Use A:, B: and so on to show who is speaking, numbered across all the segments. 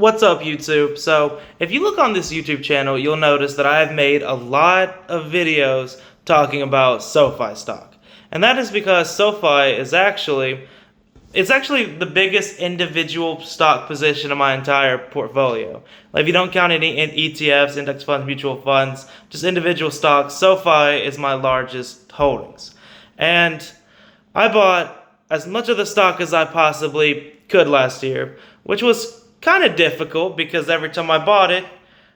A: What's up, YouTube? So, if you look on this YouTube channel, you'll notice that I have made a lot of videos talking about SoFi stock. And that is because SoFi is actually the biggest individual stock position in my entire portfolio. Like, if you don't count any ETFs, index funds, mutual funds, just individual stocks, SoFi is my largest holdings. And I bought as much of the stock as I possibly could last year, which was kind of difficult because every time I bought it,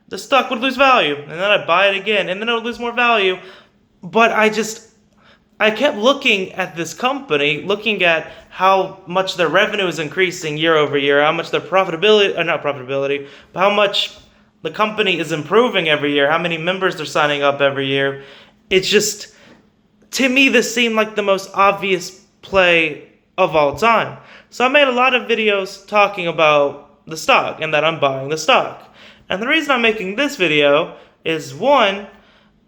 A: the stock would lose value, and then I'd buy it again, and then it would lose more value. But I kept looking at this company, looking at how much their revenue is increasing year over year, how much their profitability, but how much the company is improving every year, how many members they're signing up every year. It's just, to me, this seemed like the most obvious play of all time. So I made a lot of videos talking about the stock and that I'm buying the stock. And the reason I'm making this video is, one,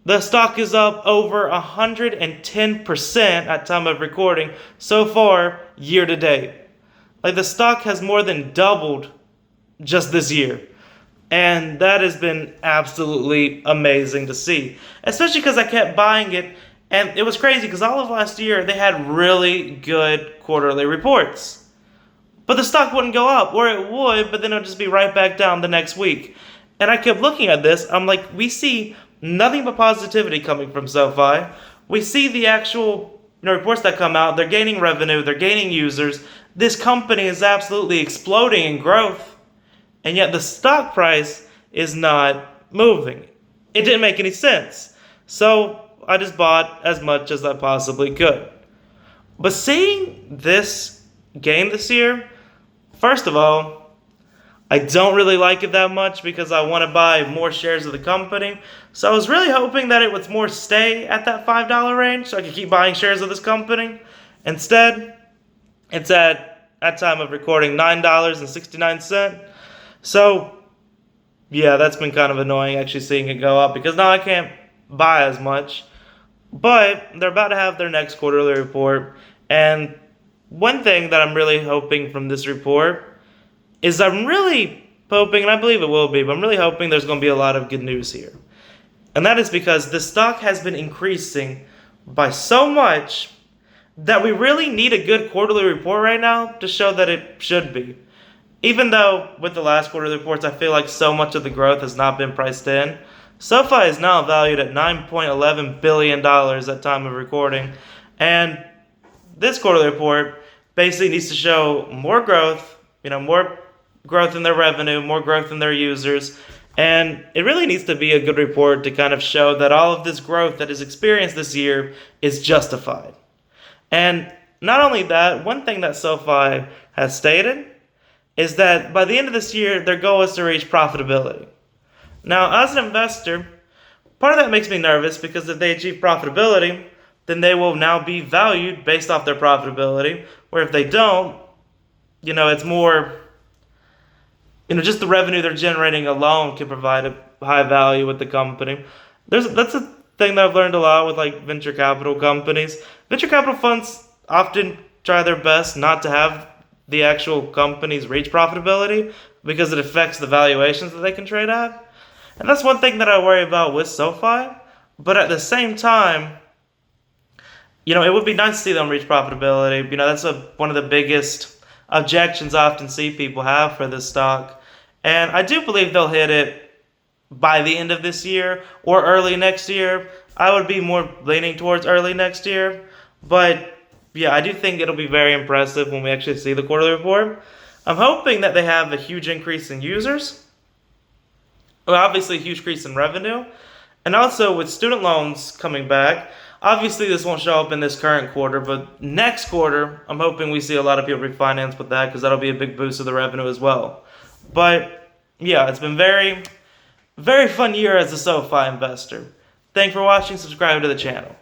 A: the stock is up over 110% at time of recording so far year to date. Like, the stock has more than doubled just this year. And that has been absolutely amazing to see. Especially because I kept buying it. And it was crazy because all of last year they had really good quarterly reports. But the stock wouldn't go up, or it would, but then it would just be right back down the next week. And I kept looking at this. I'm like, we see nothing but positivity coming from SoFi. We see the actual reports that come out. They're gaining revenue. They're gaining users. This company is absolutely exploding in growth. And yet the stock price is not moving. It didn't make any sense. So I just bought as much as I possibly could. But seeing this gain this year, first of all, I don't really like it that much because I want to buy more shares of the company. So I was really hoping that it would more stay at that $5 range so I could keep buying shares of this company. Instead, it's at time of recording, $9.69. So, yeah, that's been kind of annoying actually seeing it go up because now I can't buy as much. But they're about to have their next quarterly report. And one thing that I'm really hoping from this report is I'm really hoping, and I believe it will be, but I'm really hoping there's going to be a lot of good news here. And that is because the stock has been increasing by so much that we really need a good quarterly report right now to show that it should be. Even though with the last quarterly reports, I feel like so much of the growth has not been priced in. SoFi is now valued at $9.11 billion at time of recording. And this quarterly report basically needs to show more growth, more growth in their revenue, more growth in their users. And it really needs to be a good report to kind of show that all of this growth that is experienced this year is justified. And not only that, one thing that SoFi has stated is that by the end of this year, their goal is to reach profitability. Now, as an investor, part of that makes me nervous because if they achieve profitability, then they will now be valued based off their profitability. Where if they don't, it's more, just the revenue they're generating alone can provide a high value with the company. That's a thing that I've learned a lot with like venture capital companies. Venture capital funds often try their best not to have the actual companies reach profitability because it affects the valuations that they can trade at. And that's one thing that I worry about with SoFi. But at the same time, it would be nice to see them reach profitability. That's one of the biggest objections I often see people have for this stock. And I do believe they'll hit it by the end of this year or early next year. I would be more leaning towards early next year. But yeah, I do think it'll be very impressive when we actually see the quarterly report. I'm hoping that they have a huge increase in users. Well, obviously a huge increase in revenue. And also with student loans coming back, obviously this won't show up in this current quarter, but next quarter, I'm hoping we see a lot of people refinance with that because that'll be a big boost of the revenue as well. But yeah, it's been very, very fun year as a SoFi investor. Thanks for watching. Subscribe to the channel.